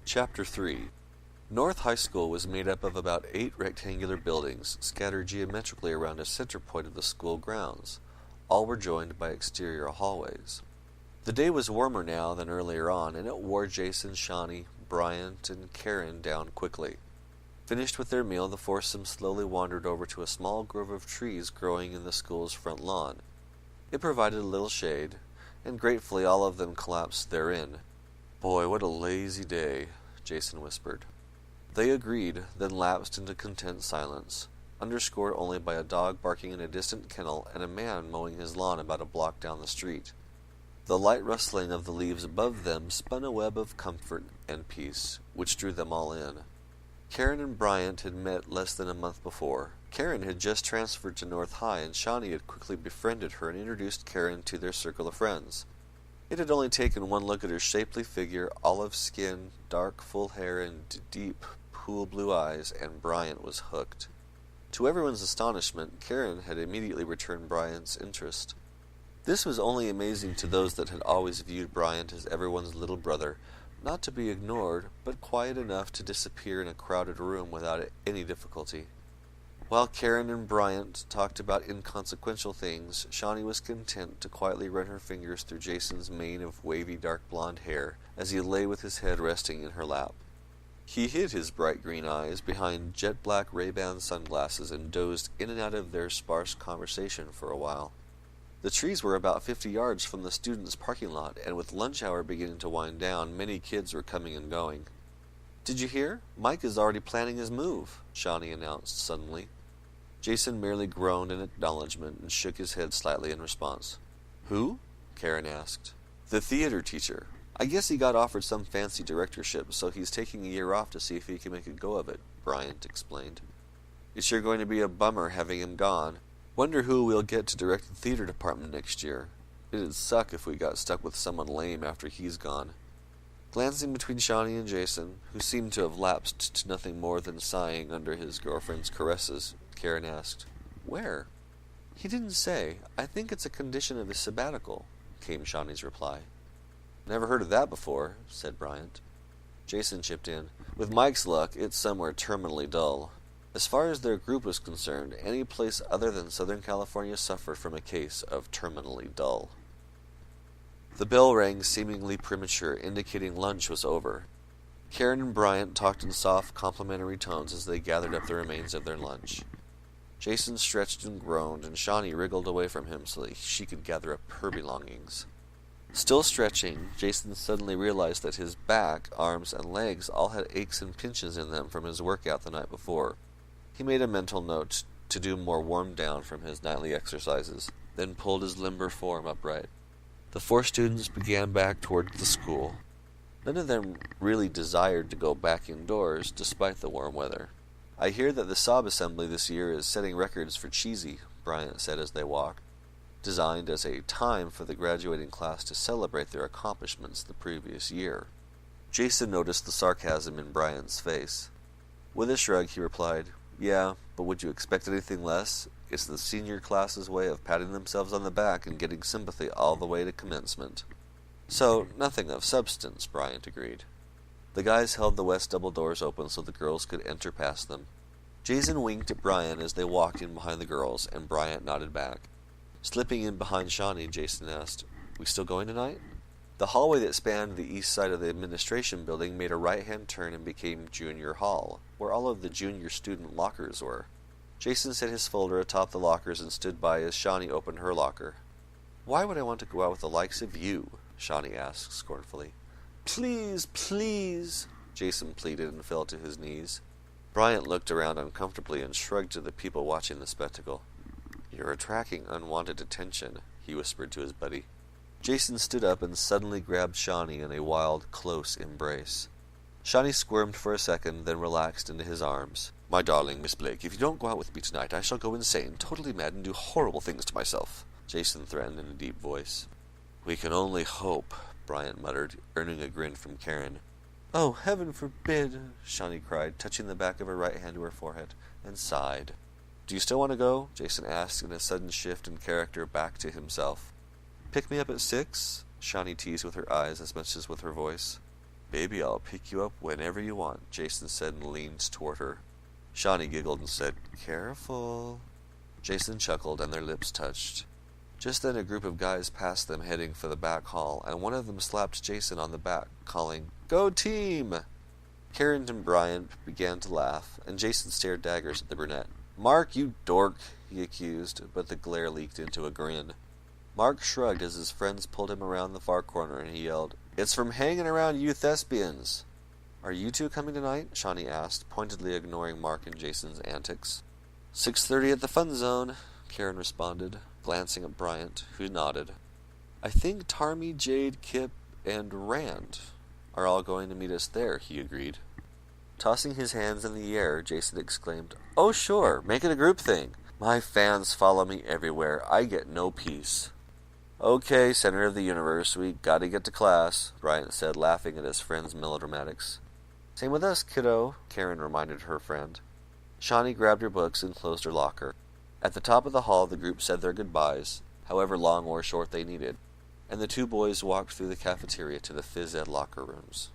Chapter 3. North High School was made up of about 8 rectangular buildings scattered geometrically around a center point of the school grounds. All were joined by exterior hallways. The day was warmer now than earlier on, and it wore Jason, Shawnie, Bryant, and Karen down quickly. Finished with their meal, the foursome slowly wandered over to a small grove of trees growing in the school's front lawn. It provided a little shade, and gratefully all of them collapsed therein. "Boy, what a lazy day," Jason whispered. They agreed, then lapsed into content silence, underscored only by a dog barking in a distant kennel and a man mowing his lawn about a block down the street. The light rustling of the leaves above them spun a web of comfort and peace, which drew them all in. Karen and Bryant had met less than a month before. Karen had just transferred to North High, and Shawnie had quickly befriended her and introduced Karen to their circle of friends. It had only taken one look at her shapely figure, olive skin, dark full hair, and deep pool blue eyes, and Bryant was hooked. To everyone's astonishment, Karen had immediately returned Bryant's interest. This was only amazing to those that had always viewed Bryant as everyone's little brother, not to be ignored, but quiet enough to disappear in a crowded room without any difficulty. While Karen and Bryant talked about inconsequential things, Shawnie was content to quietly run her fingers through Jason's mane of wavy dark blonde hair as he lay with his head resting in her lap. He hid his bright green eyes behind jet-black Ray-Ban sunglasses and dozed in and out of their sparse conversation for a while. The trees were about 50 yards from the students' parking lot, and with lunch hour beginning to wind down, many kids were coming and going. "Did you hear? Mike is already planning his move," Shawnie announced suddenly. Jason merely groaned in acknowledgement and shook his head slightly in response. "Who?" Karen asked. "The theater teacher. I guess he got offered some fancy directorship, so he's taking a year off to see if he can make a go of it," Bryant explained. "It's sure going to be a bummer having him gone. Wonder who we'll get to direct the theater department next year. It'd suck if we got stuck with someone lame after he's gone." Glancing between Shawnie and Jason, who seemed to have lapsed to nothing more than sighing under his girlfriend's caresses, Karen asked, "Where?" "He didn't say. I think it's a condition of his sabbatical," came Shawnie's reply. "Never heard of that before," said Bryant. Jason chipped in, "With Mike's luck, it's somewhere terminally dull." As far as their group was concerned, any place other than Southern California suffered from a case of terminally dull. The bell rang seemingly premature, indicating lunch was over. Karen and Bryant talked in soft, complimentary tones as they gathered up the remains of their lunch. Jason stretched and groaned, and Shawnie wriggled away from him so that she could gather up her belongings. Still stretching, Jason suddenly realized that his back, arms, and legs all had aches and pinches in them from his workout the night before. He made a mental note to do more warm down from his nightly exercises, then pulled his limber form upright. The 4 students began back towards the school. None of them really desired to go back indoors, despite the warm weather. "I hear that the sob assembly this year is setting records for cheesy," Bryant said as they walked, designed as a time for the graduating class to celebrate their accomplishments the previous year. Jason noticed the sarcasm in Bryant's face. With a shrug, he replied, "Yeah, but would you expect anything less? It's the senior class's way of patting themselves on the back and getting sympathy all the way to commencement." "So, nothing of substance," Bryant agreed. The guys held the west double doors open so the girls could enter past them. Jason winked at Bryant as they walked in behind the girls, and Bryant nodded back. Slipping in behind Shawnie, Jason asked, "We still going tonight?" The hallway that spanned the east side of the administration building made a right-hand turn and became Junior Hall, where all of the junior student lockers were. Jason set his folder atop the lockers and stood by as Shawnie opened her locker. "Why would I want to go out with the likes of you?" Shawnie asked scornfully. "Please, please," Jason pleaded and fell to his knees. Bryant looked around uncomfortably and shrugged to the people watching the spectacle. "You're attracting unwanted attention," he whispered to his buddy. Jason stood up and suddenly grabbed Shawnie in a wild, close embrace. Shawnie squirmed for a second, then relaxed into his arms. "My darling Miss Blake, if you don't go out with me tonight, I shall go insane, totally mad, and do horrible things to myself," Jason threatened in a deep voice. "We can only hope," Bryant muttered, earning a grin from Karen. "Oh, heaven forbid," Shawnie cried, touching the back of her right hand to her forehead, and sighed. "Do you still want to go?" Jason asked in a sudden shift in character back to himself. "Pick me up at 6?" Shawnie teased with her eyes as much as with her voice. Baby, I'll pick you up whenever you want, Jason said and leaned toward her. Shawnie giggled and said, Careful. Jason chuckled and their lips touched. Just then a group of guys passed them heading for the back hall, and one of them slapped Jason on the back, calling, Go team! Karen and Bryant began to laugh, and Jason stared daggers at the brunette. Mark, you dork, he accused, but the glare leaked into a grin. Mark shrugged as his friends pulled him around the far corner, and he yelled, It's from hanging around you thespians! Are you two coming tonight? Shawnie asked, pointedly ignoring Mark and Jason's antics. 6:30 at the Fun Zone, Karen responded, glancing at Bryant, who nodded. I think Tarmy, Jade, Kip, and Rand are all going to meet us there, he agreed. Tossing his hands in the air, Jason exclaimed, Oh sure, make it a group thing. My fans follow me everywhere. I get no peace. Okay, center of the universe, we gotta get to class, Bryant said, laughing at his friend's melodramatics. Same with us, kiddo, Karen reminded her friend. Shawnie grabbed her books and closed her locker. At the top of the hall, the group said their goodbyes, however long or short they needed, and the two boys walked through the cafeteria to the phys ed locker rooms.